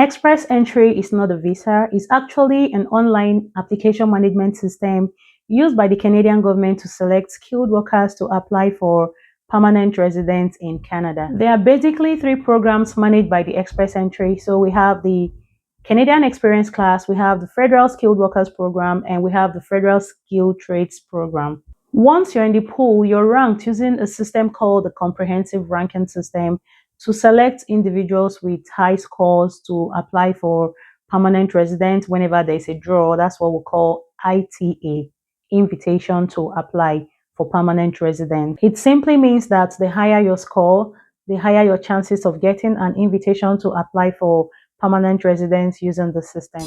Express Entry is not a visa, it's actually an online application management system used by the Canadian government to select skilled workers to apply for permanent residence in Canada. There are basically three programs managed by the Express Entry. So we have the Canadian Experience Class, we have the Federal Skilled Workers Program, and we have the Federal Skilled Trades Program. Once you're in the pool, you're ranked using a system called the Comprehensive Ranking System to select individuals with high scores to apply for permanent residence whenever there's a draw. That's what we call ITA, Invitation to Apply for Permanent Residence. It simply means that the higher your score, the higher your chances of getting an invitation to apply for permanent residence using the system.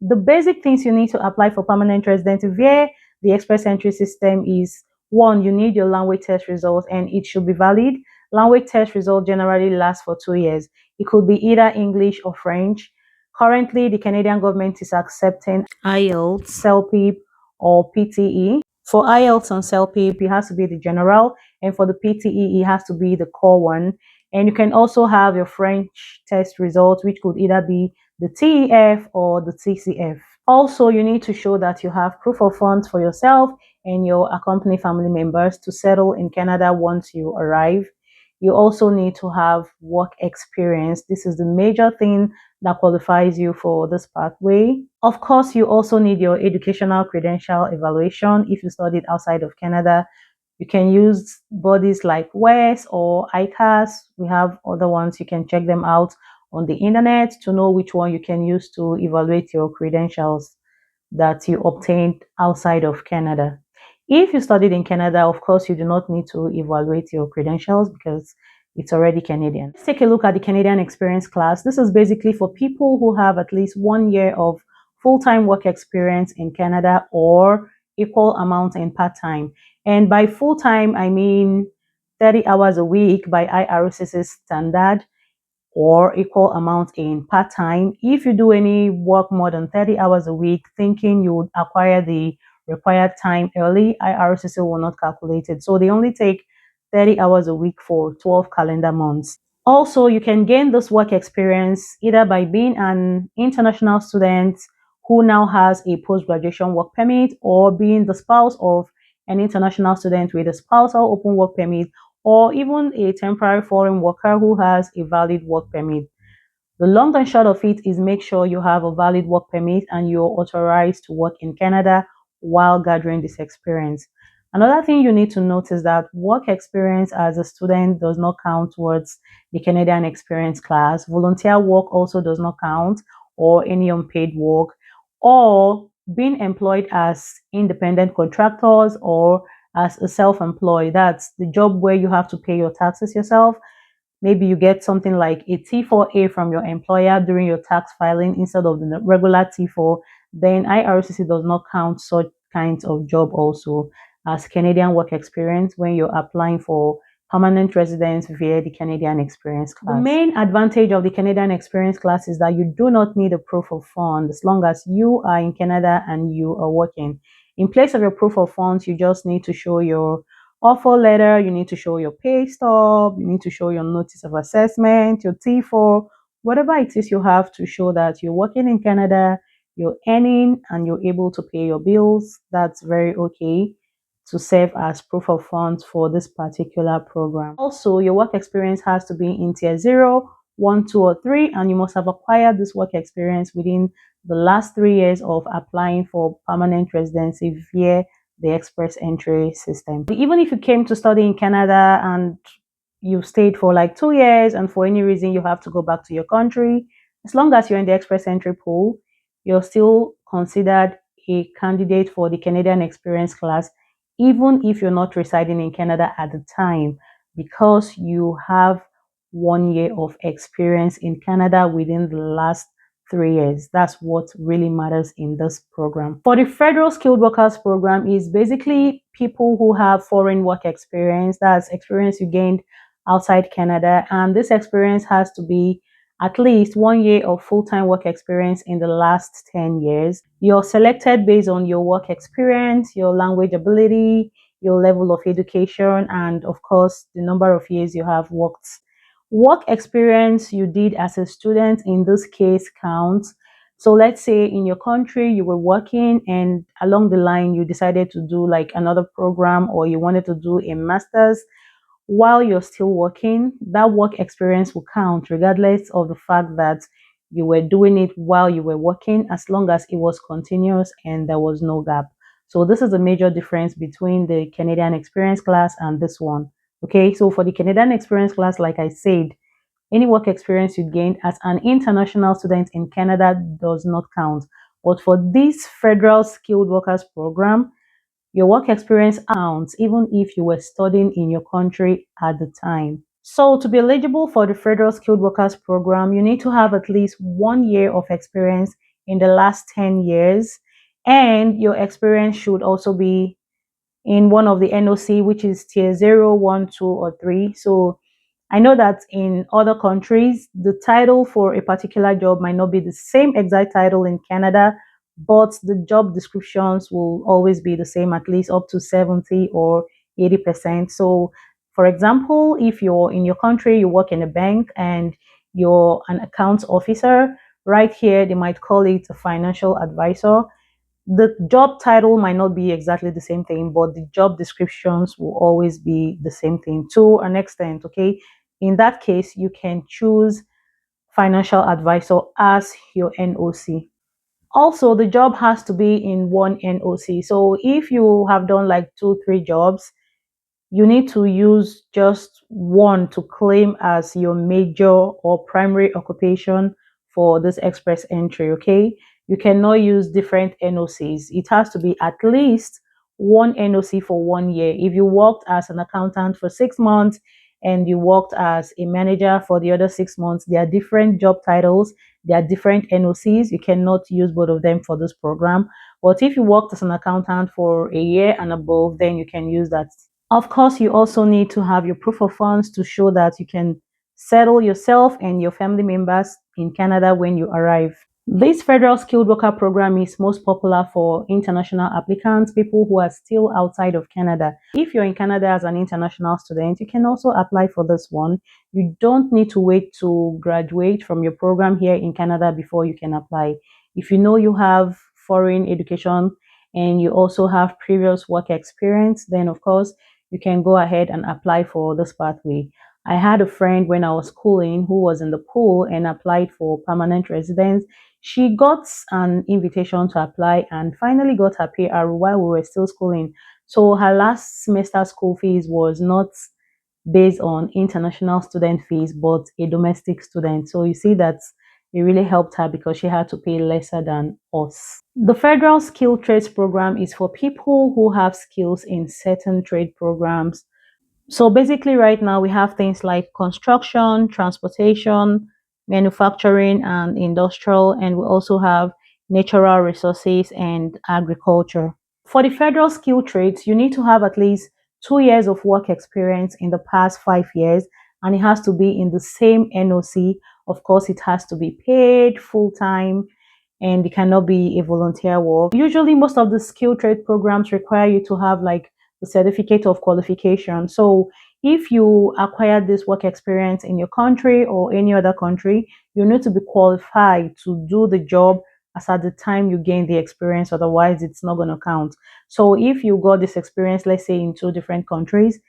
The basic things you need to apply for permanent residence via the Express Entry system is one, you need your language test results and it should be valid. Language test result generally lasts for 2 years. It could be either English or French. Currently, the Canadian government is accepting IELTS, CELPIP, or PTE. For IELTS and CELPIP, it has to be the general, and for the PTE, it has to be the core one. And you can also have your French test results, which could either be the TEF or the TCF. Also, you need to show that you have proof of funds for yourself and your accompanying family members to settle in Canada once you arrive. You also need to have work experience. This is the major thing that qualifies you for this pathway. Of course, you also need your educational credential evaluation if you studied outside of Canada. You can use bodies like WES or ICAS. We have other ones. You can check them out on the internet to know which one you can use to evaluate your credentials that you obtained outside of Canada. If you studied in Canada, of course, you do not need to evaluate your credentials because it's already Canadian. Let's take a look at the Canadian Experience Class. This is basically for people who have at least 1 year of full-time work experience in Canada or equal amount in part-time. And by full-time, I mean 30 hours a week by IRCC standard, or equal amount in part-time. If you do any work more than 30 hours a week, thinking you would acquire the required time early, IRCC will not calculate it. So they only take 30 hours a week for 12 calendar months. Also, you can gain this work experience either by being an international student who now has a post-graduation work permit, or being the spouse of an international student with a spousal open work permit, or even a temporary foreign worker who has a valid work permit. The long and short of it is make sure you have a valid work permit and you're authorized to work in Canada while gathering this experience. Another thing you need to note is that work experience as a student does not count towards the Canadian Experience Class. Volunteer work also does not count, or any unpaid work, or being employed as independent contractors or as a self-employed. That's the job where you have to pay your taxes yourself. Maybe you get something like a T4A from your employer during your tax filing instead of the regular T4, then IRCC does not count such kinds of job also as Canadian work experience when you're applying for permanent residence via the Canadian Experience Class. The main advantage of the Canadian Experience Class is that you do not need a proof of funds as long as you are in Canada and you are working. In place of your proof of funds, you just need to show your offer letter, you need to show your pay stub, you need to show your notice of assessment, your T4, whatever it is you have to show that you're working in Canada, you're earning, and you're able to pay your bills. That's very okay to serve as proof of funds for this particular program. Also, your work experience has to be in tier 0, 1, 2, or 3, and you must have acquired this work experience within the last 3 years of applying for permanent residency via the Express Entry system. Even if you came to study in Canada and you stayed for like 2 years and for any reason you have to go back to your country, as long as you're in the Express Entry pool, you're still considered a candidate for the Canadian Experience Class, even if you're not residing in Canada at the time, because you have 1 year of experience in Canada within the last 3 years. That's what really matters in this program. For the Federal Skilled Workers Program is basically people who have foreign work experience. That's experience you gained outside Canada. And this experience has to be at least 1 year of full-time work experience in the last 10 years. You're selected based on your work experience, your language ability, your level of education, and of course, the number of years you have worked. Work experience you did as a student in this case counts. So let's say in your country you were working and along the line you decided to do like another program or you wanted to do a master's while you're still working, that work experience will count regardless of the fact that you were doing it while you were working, as long as it was continuous and there was no gap. So this is a major difference between the Canadian experience class and this one. Okay, so for the Canadian experience class, like I said, any work experience you gained as an international student in Canada does not count. But for this federal skilled workers program, your work experience counts even if you were studying in your country at the time. So, to be eligible for the Federal Skilled Workers Program, you need to have at least 1 year of experience in the last 10 years, and your experience should also be in one of the NOC, which is tier 0, 1, 2, or 3. So, I know that in other countries, the title for a particular job might not be the same exact title in Canada, but the job descriptions will always be the same, at least up to 70 or 80%. So, for example, if you're in your country, you work in a bank and you're an accounts officer, right here, they might call it a financial advisor. The job title might not be exactly the same thing, but the job descriptions will always be the same thing to an extent. Okay. In that case, you can choose financial advisor as your NOC. Also, the job has to be in one NOC. So if you have done like two, three jobs, you need to use just one to claim as your major or primary occupation for this express entry. Okay, you cannot use different NOCs. It has to be at least one NOC for 1 year. If you worked as an accountant for 6 months and you worked as a manager for the other 6 months, they are different job titles, they are different NOCs. You cannot use both of them for this program. But if you worked as an accountant for a year and above, then you can use that. Of course, you also need to have your proof of funds to show that you can settle yourself and your family members in Canada when you arrive. This federal skilled worker program is most popular for international applicants, people who are still outside of Canada. If you're in Canada as an international student, you can also apply for this one. You don't need to wait to graduate from your program here in Canada before you can apply. If you know you have foreign education and you also have previous work experience, then of course you can go ahead and apply for this pathway. I had a friend when I was schooling who was in the pool and applied for permanent residence. She got an invitation to apply and finally got her PR while we were still schooling. So her last semester school fees was not based on international student fees, but a domestic student. So you see that it really helped her because she had to pay lesser than us. The Federal Skill Trades Program is for people who have skills in certain trade programs. So basically, right now we have things like construction, transportation, manufacturing, and industrial, and we also have natural resources and agriculture. For the federal skill trades, you need to have at least 2 years of work experience in the past 5 years, and it has to be in the same NOC. Of course, it has to be paid full time and it cannot be a volunteer work. Usually, most of the skill trade programs require you to have like the certificate of qualification. So, if you acquire this work experience in your country or any other country, you need to be qualified to do the job as at the time you gain the experience. Otherwise, it's not going to count. So, if you got this experience, let's say in two different countries,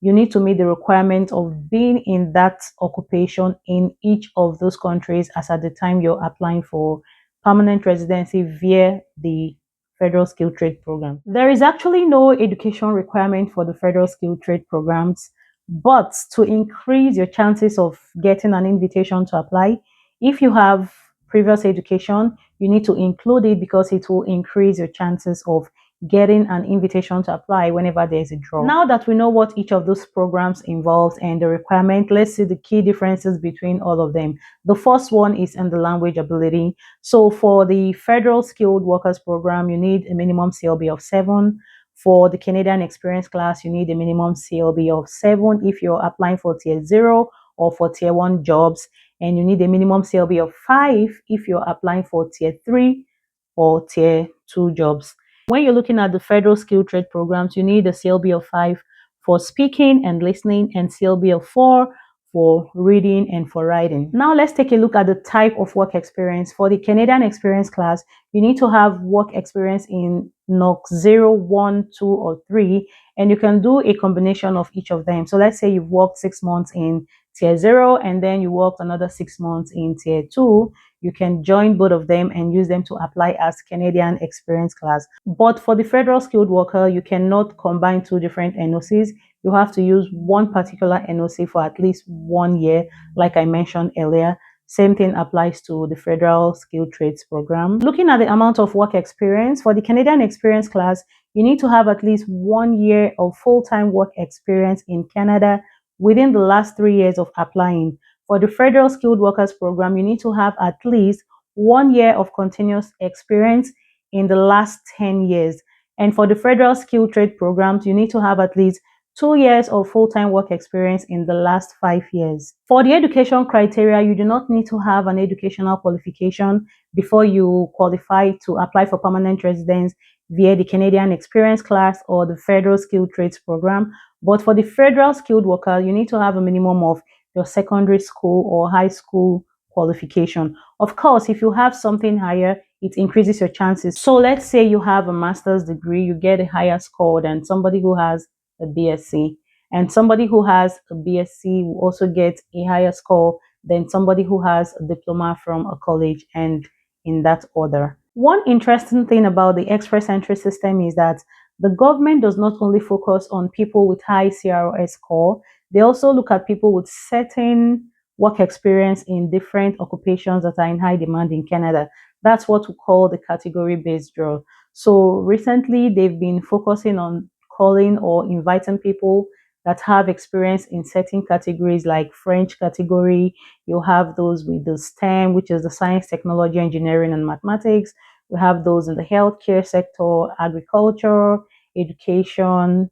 you need to meet the requirement of being in that occupation in each of those countries as at the time you're applying for permanent residency via the federal skilled trade program. There is actually no education requirement for the federal skilled trade programs, but to increase your chances of getting an invitation to apply, if you have previous education, you need to include it because it will increase your chances of getting an invitation to apply whenever there's a draw. Now that we know what each of those programs involves and the requirement, let's see the key differences between all of them. The first one is in the language ability. So for the Federal Skilled Workers Program, you need a minimum CLB of 7. For the Canadian Experience class, you need a minimum CLB of 7 if you're applying for Tier 0 or for Tier 1 jobs, and you need a minimum CLB of 5 if you're applying for Tier 3 or Tier 2 jobs. When you're looking at the federal skill trade programs, you need a CLB of 5 for speaking and listening, and CLB of 4 for reading and for writing. Now let's take a look at the type of work experience. For the Canadian experience class, you need to have work experience in NOC 0, 1, 2, or 3, and you can do a combination of each of them. So let's say you've worked 6 months in tier 0 and then you worked another 6 months in tier 2. You can join both of them and use them to apply as Canadian experience class. But for the federal skilled worker, you cannot combine two different NOCs. You have to use one particular NOC for at least 1 year, like I mentioned earlier. Same thing applies to the federal skilled trades program. Looking at the amount of work experience, for the Canadian experience class, you need to have at least 1 year of full-time work experience in Canada within the last 3 years of applying. For the federal skilled workers program, you need to have at least 1 year of continuous experience in the last 10 years. And for the federal skilled trade programs, you need to have at least 2 years of full-time work experience in the last 5 years. For the education criteria, you do not need to have an educational qualification before you qualify to apply for permanent residence via the Canadian experience class or the federal skilled trades program. But for the federal skilled worker, you need to have a minimum of your secondary school or high school qualification. Of course, if you have something higher, it increases your chances. So let's say you have a master's degree, you get a higher score than somebody who has a BSc, and somebody who has a BSc will also get a higher score than somebody who has a diploma from a college, and in that order. One interesting thing about the express entry system is that the government does not only focus on people with high CROS score, they also look at people with certain work experience in different occupations that are in high demand in Canada. That's what we call the category-based draw. So recently, they've been focusing on calling or inviting people that have experience in certain categories like French category. You have those with the STEM, which is the science, technology, engineering, and mathematics. We have those in the healthcare sector, agriculture, education,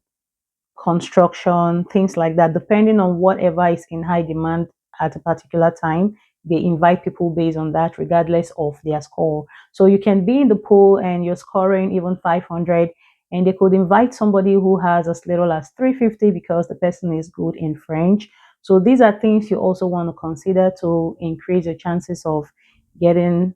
construction, things like that. Depending on whatever is in high demand at a particular time, they invite people based on that, regardless of their score. So you can be in the pool and you're scoring even 500, and they could invite somebody who has as little as 350 because the person is good in French. So these are things you also want to consider to increase your chances of getting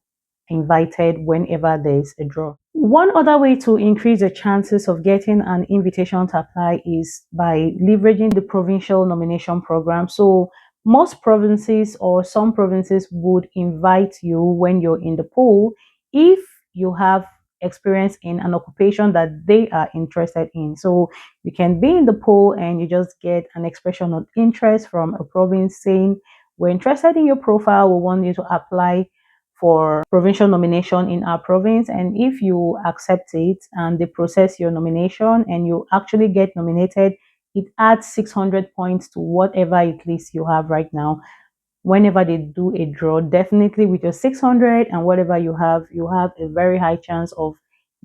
invited whenever there's a draw. One other way to increase the chances of getting an invitation to apply is by leveraging the provincial nomination program. So most provinces or some provinces would invite you when you're in the pool if you have experience in an occupation that they are interested in. So you can be in the pool and you just get an expression of interest from a province saying, we're interested in your profile, we want you to apply for provincial nomination in our province. And if you accept it and they process your nomination and you actually get nominated, it adds 600 points to whatever it list you have right now. Whenever they do a draw, definitely with your 600 and whatever you have a very high chance of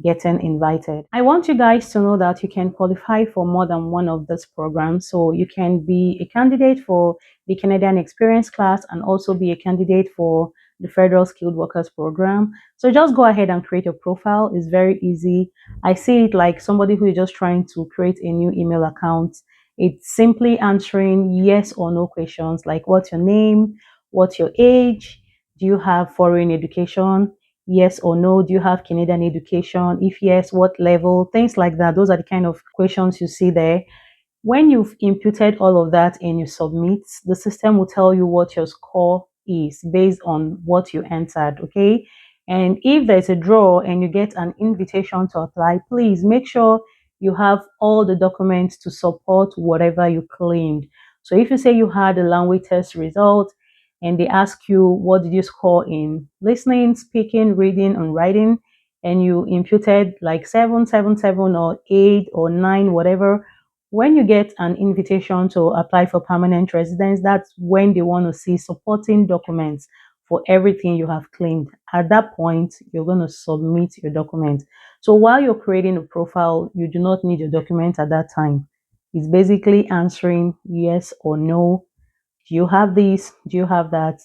getting invited. I want you guys to know that you can qualify for more than one of these programs. So you can be a candidate for the Canadian Experience class and also be a candidate for the Federal Skilled Workers program. So just go ahead and create a profile. It's very easy. I see it like somebody who is just trying to create a new email account. It's simply answering yes or no questions like what's your name, what's your age, do you have foreign education, yes or no, do you have Canadian education, if yes, what level, things like that. Those are the kind of questions you see there. When you've inputted all of that and you submit, the system will tell you what your score is based on what you entered, okay? And if there's a draw and you get an invitation to apply, please make sure you have all the documents to support whatever you claimed. So if you say you had a language test result and they ask you what did you score in listening, speaking, reading, and writing, and you imputed like 777 or 8 or 9, whatever, when you get an invitation to apply for permanent residence, that's when they want to see supporting documents for everything you have claimed. At that point, you're going to submit your document. So while you're creating a profile, you do not need your document at that time. It's basically answering yes or no. Do you have this? Do you have that?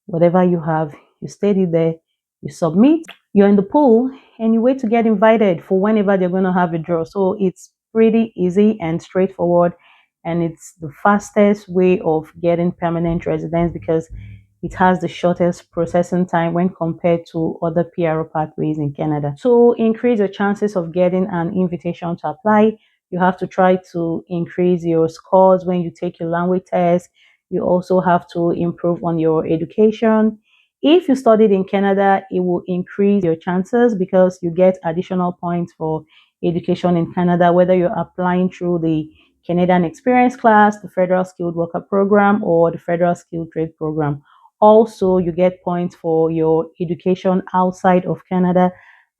Whatever you have, you state it there. you submit, you're in the pool, and you wait to get invited for whenever they're going to have a draw. So it's pretty easy and straightforward, and it's the fastest way of getting permanent residence because it has the shortest processing time when compared to other PRO pathways in Canada. To increase your chances of getting an invitation to apply, you have to try to increase your scores when you take your language test. You also have to improve on your education. If you studied in Canada, it will increase your chances because you get additional points for education in Canada, whether you're applying through the Canadian Experience class, the Federal Skilled Worker Program, or the Federal Skilled Trade Program. Also, you get points for your education outside of Canada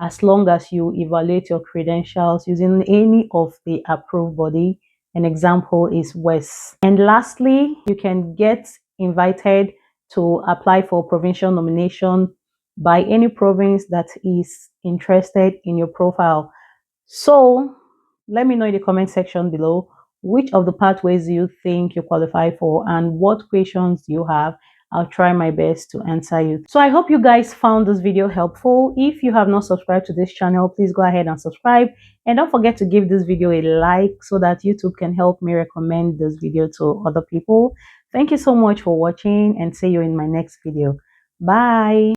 as long as you evaluate your credentials using any of the approved body. An example is WES. And lastly, you can get invited to apply for provincial nomination by any province that is interested in your profile. So let me know in the comment section below which of the pathways you think you qualify for and what questions you have. I'll try my best to answer you. So I hope you guys found this video helpful. If you have not subscribed to this channel, please go ahead and subscribe. And don't forget to give this video a like so that YouTube can help me recommend this video to other people. Thank you so much for watching and see you in my next video. Bye.